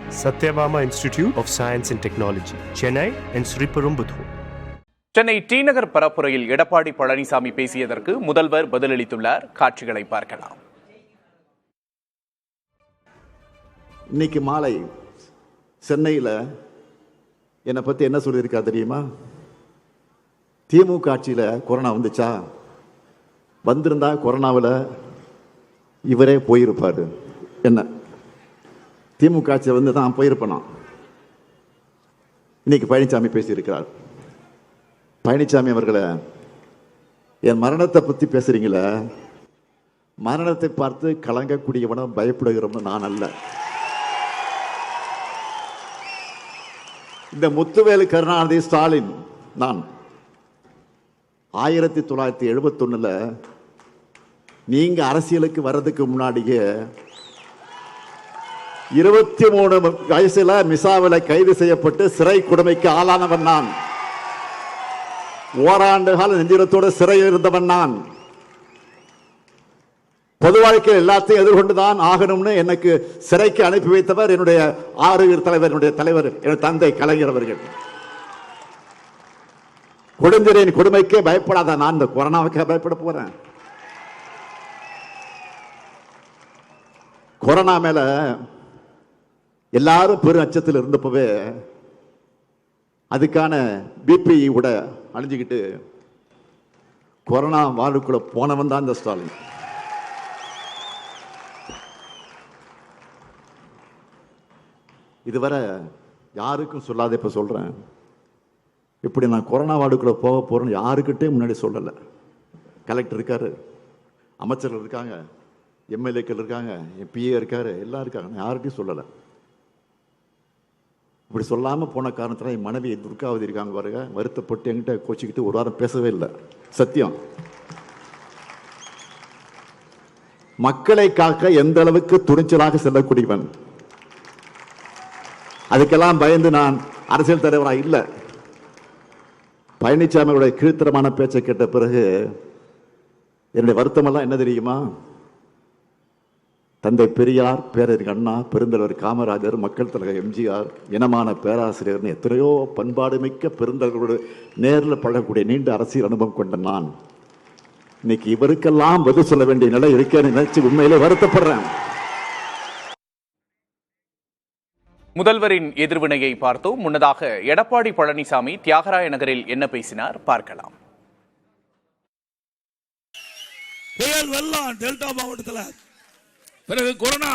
Satyabama Institute of Science and Technology, Chennai and Sriperumbudur. Chennai T Nagar பரப்புரையில் எடப்பாடி பழனிசாமி பேசியதற்கு முதல்வர் பதிலளித்துள்ளார். காட்சிகளை பார்க்கலாம். இன்னைக்கு மாலை சென்னையில் என்னை பற்றி என்ன சொல்லியிருக்கா தெரியுமா? திமுக ஆட்சியில் கொரோனா வந்துச்சா, வந்திருந்தா கொரோனாவில் இவரே போயிருப்பார். என்ன திமுக ஆட்சியில் வந்து தான் போயிருப்பேனா? இன்னைக்கு பழனிசாமி பேசியிருக்கிறார். பழனிசாமி அவர்களை, என் மரணத்தை பற்றி பேசுறீங்களே, மரணத்தை பார்த்து கலங்கக்கூடியவனும் பயப்படுகிறவனும் நான் அல்ல. இந்த முத்துவேலு கருணாநிதி ஸ்டாலின் நான் 1971 நீங்க அரசியலுக்கு வர்றதுக்கு முன்னாடியே 23 வயசுல மிசாவில கைது செய்யப்பட்டு சிறை கொடுமைக்கு ஆளானவன் நான். ஓராண்டு கால நெஞ்சிரத்தோடு சிறையில் இருந்தவன் நான். பொது வாழ்க்கையில் எல்லாத்தையும் எதிர்கொண்டுதான் ஆகணும்னு எனக்கு சிறைக்கு அனுப்பி வைத்தவர் என்னுடைய ஆறுவீர் தலைவர், என்னுடைய தலைவர், என்னுடைய தந்தை கலைஞர் அவர்கள். கொடுஞ்சரின் கொடுமைக்கே பயப்படாத நான் இந்த கொரோனாவுக்கே பயப்பட போறேன்? கொரோனா மேல எல்லாரும் பெரும் அச்சத்தில் இருந்தப்பவே அதுக்கான பிபிஇ கூட அணிஞ்சுக்கிட்டு கொரோனா வாழ்வுக்குள்ள போனவன் தான் இந்த ஸ்டாலின். இதுவரை யாருக்கும் சொல்லாத இப்ப சொல்றேன். இப்படி நான் கொரோனா வார்டுக்குள்ள போக போறேன்னு யாருக்கிட்டே முன்னாடி சொல்லலை. கலெக்டர் இருக்காரு, அமைச்சர்கள் இருக்காங்க, எம்எல்ஏக்கள் இருக்காங்க, பிஏ இருக்காரு, எல்லாம் இருக்காங்க. நான் யார்கிட்டையும் சொல்லலை. இப்படி சொல்லாமல் போன காரணத்தில் என் மனைவி துர்காவதி இருக்காங்க பாருங்க, வருத்தப்பட்டு என்கிட்ட கோச்சிக்கிட்டு ஒரு வாரம் பேசவே இல்லை. சத்தியம். மக்களை காக்க எந்த அளவுக்கு துணிச்சலாக செல்லக்கூடியவன். அதுக்கெல்லாம் பயந்து நான் அரசியல் தலைவராக இல்லை. பழனிசாமியுடைய கீழ்த்தரமான பேச்சை கேட்ட பிறகு என்னுடைய வருத்தமெல்லாம் என்ன தெரியுமா? தந்தை பெரியார், பேரறிஞர் அண்ணா, பெருந்தலைவர் காமராஜர், மக்கள் தலைவர் எம்ஜிஆர், இனமான பேராசிரியர்னு எத்தனையோ பண்பாடு மிக்க பெருந்தலைவர்களோடு நேரில் பழகக்கூடிய நீண்ட அரசியல் அனுபவம் கொண்ட நான் இன்னைக்கு இவருக்கெல்லாம் பதில் சொல்ல வேண்டிய நிலை இருக்கேன்னு நினைச்சு உண்மையிலே வருத்தப்படுறேன். முதல்வரின் எதிர்வினையை பார்த்தோம். முன்னதாக எடப்பாடி பழனிசாமி தியாகராய நகரில் என்ன பேசினார் பார்க்கலாம். புயல் வெள்ளம் டெல்டா மாவட்டத்தில், பிறகு கொரோனா,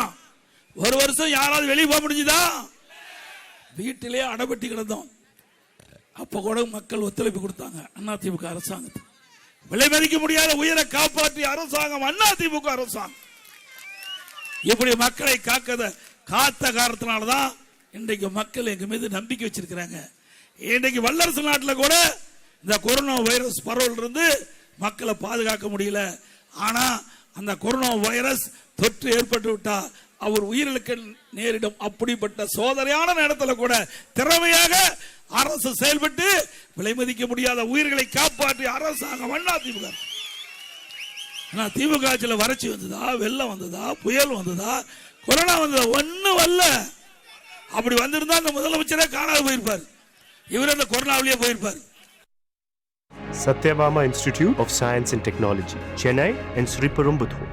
ஒரு வருஷம் யாராவது வெளியே போக முடிஞ்சுதா? வீட்டிலே அடைபட்டி கிடந்தோம். அப்ப கூட மக்கள் ஒத்துழைப்பு கொடுத்தாங்க. அதிமுக அரசாங்கத்துக்கு விலை மதிக்க முடியாத உயிரை காப்பாற்றிய அரசாங்கம் அதிமுக அரசாங்கம். இப்படி மக்களை காத்த காரணத்தினால்தான் இன்றைக்கு மக்கள் எங்க மீது நம்பிக்கை வச்சிருக்கிறாங்க. இன்றைக்கு வல்லரசு நாட்டில் கூட இந்த கொரோனா வைரஸ் பரவல் இருந்து மக்களை பாதுகாக்க முடியல. ஆனா அந்த கொரோனா வைரஸ் தொற்று ஏற்பட்டு விட்டா அவர் உயிரிழக்க நேரிடும். அப்படிப்பட்ட சோதனையான நேரத்தில் கூட திறமையாக அரசு செயல்பட்டு விலை மதிக்க முடியாத உயிர்களை காப்பாற்றிய அரசாங்கம் அதிமுக. திமுக ஆட்சியில் வறட்சி வந்ததா, வெள்ளம் வந்ததா, புயல் வந்ததா, கொரோனா வந்ததா? ஒன்னும் வரல. அப்படி வந்திருந்தா அந்த முதலமைச்சரே காணாது போயிருப்பார். இவர் அந்த கொரோனாவிலேயே போயிருப்பார். Satyabama Institute of Science and Technology, Chennai and Sriperumbudur.